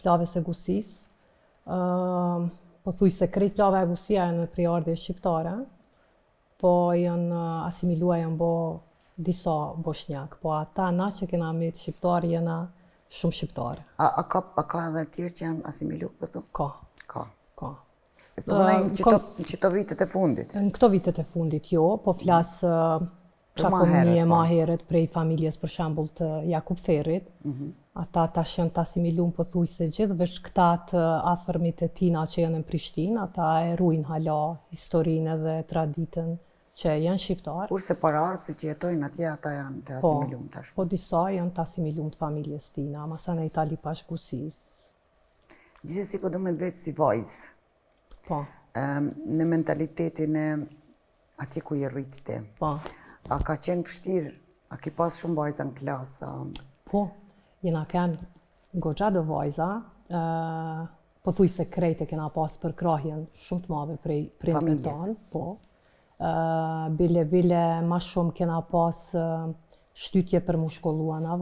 plavës së Gusisë. Pothuajse krejt plava e Gusia janë prej ardhje shqiptare, po janë asimiluar janë bo disa bosnjak, po ata na që kena met shqiptar jena shumë shqiptare. A ka edhe tjerë që janë asimilu këtu? Ka. Ka. Në qëto vitet e fundit? Në këto vitet e fundit jo, po flasë ma heret prej familjes për shembull të Jakub Ferrit. Ata tash janë të asimilum pothuajse gjithë, veç këta të afërmit e tina që janë në Prishtinë, ata e ruajnë hala historinë dhe traditën që janë shqiptarë. Kurse paraardhësi që jetojnë atje, ata janë të asimilum tash. Po disa janë të asimilum të familjes tina, masana Itali pash Gusisë. Gjithsesi po do me vetë si vajzë. Po. Në mentalitetin e atje ku je rritëte. Po. A ka qenë vështirë? A ki pas shumë vajza në klasë? Po, jena kenë goxha do vajza, pothuajse krejt e kena pas për krahjen shumë të madhe prej prindërve tanë, po. Bile ma shumë kena pas shtytje për mu shkollua na